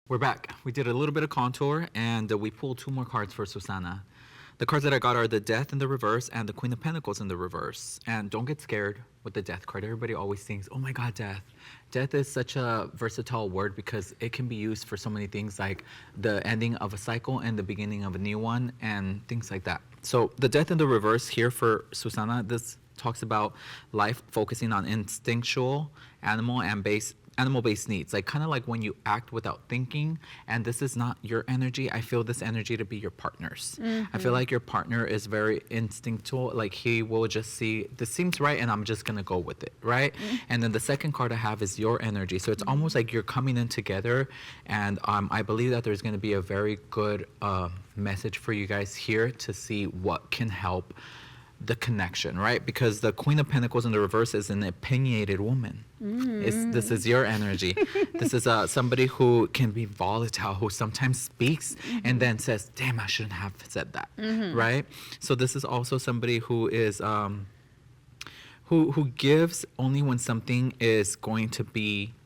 We're back. We did a little bit of contour, and we pulled two more cards for Susana. The cards that I got are the Death in the reverse and the Queen of Pentacles in the reverse. And don't get scared with the Death card. Everybody always thinks, oh my God, Death. Death is such a versatile word because it can be used for so many things, like the ending of a cycle and the beginning of a new one and things like that. So the Death in the reverse here for Susana, this talks about life focusing on instinctual, animal-based needs, like kind of like when you act without thinking, and this is not your energy. I feel this energy to be your partner's. I feel like your partner is very instinctual, like he will just see this seems right and I'm just gonna go with it, right? And then the second card I have is your energy, so it's almost like you're coming in together, and I believe that there's gonna be a very good message for you guys here to see what can help the connection, right? Because the Queen of Pentacles in the reverse is an opinionated woman. This is your energy. This is somebody who can be volatile, who sometimes speaks and then says, damn, I shouldn't have said that, right? So this is also somebody who is who gives only when something is going to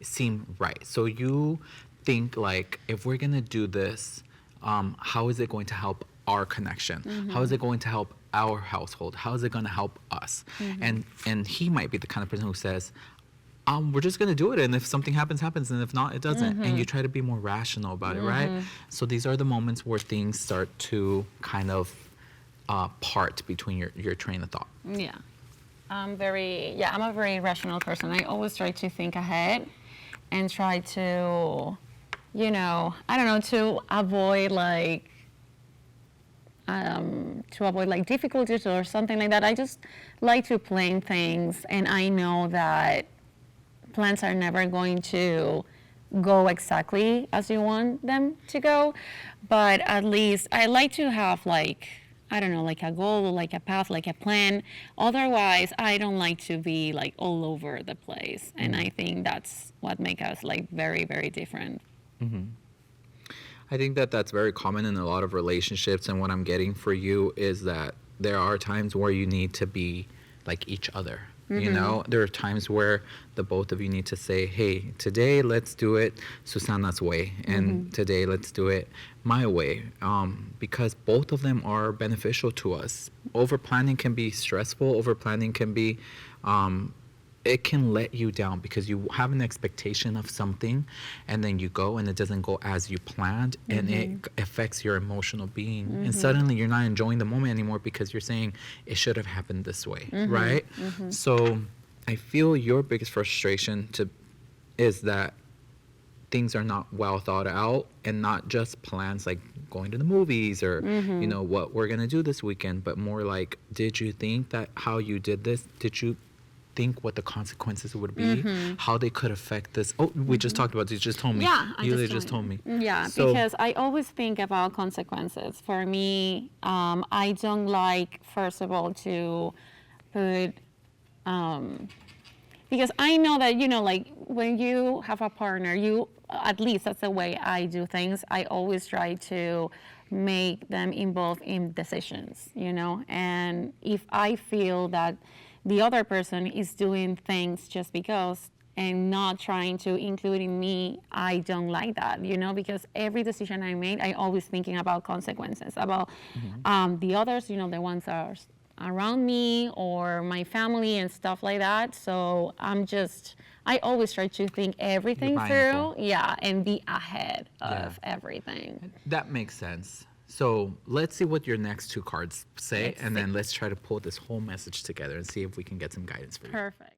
seem right. So you think like, if we're gonna do this, how is it going to help our connection? How is it going to help our household? How is it going to help us? And he might be the kind of person who says, we're just going to do it, and if something happens, and if not, it doesn't. And you try to be more rational about it, right? So these are the moments where things start to kind of part between your train of thought. Yeah. I'm a very rational person. I always try to think ahead and try to, to avoid difficulties or something like that. I just like to plan things, and I know that plans are never going to go exactly as you want them to go, but at least I like to have like a goal, like a path, like a plan. Otherwise, I don't like to be like all over the place, and I think that's what makes us like very, very different. I think that that's very common in a lot of relationships, and what I'm getting for you is that there are times where you need to be like each other. You know, there are times where the both of you need to say, hey, today let's do it Susana's way, and today let's do it my way, because both of them are beneficial to us. Over planning can be stressful. Over planning can be it can let you down because you have an expectation of something, and then you go and it doesn't go as you planned, and it affects your emotional being, and suddenly you're not enjoying the moment anymore because you're saying it should have happened this way, right? So I feel your biggest frustration is that things are not well thought out, and not just plans like going to the movies or what we're gonna do this weekend, but more like, did you think that how you did this, did you think what the consequences would be, how they could affect this? We just talked about it. You just told me. Yeah, you just told me. Yeah, so, because I always think about consequences. For me, I don't like, first of all, to put, because I know that, like when you have a partner, at least that's the way I do things. I always try to make them involved in decisions, and if I feel that the other person is doing things just because and not trying to include in me, I don't like that, because every decision I made, I always thinking about consequences, about the others, the ones that are around me or my family and stuff like that. So I always try to think everything through, and be ahead of everything. That makes sense. So let's see what your next two cards say, and then let's try to pull this whole message together and see if we can get some guidance for you. Perfect.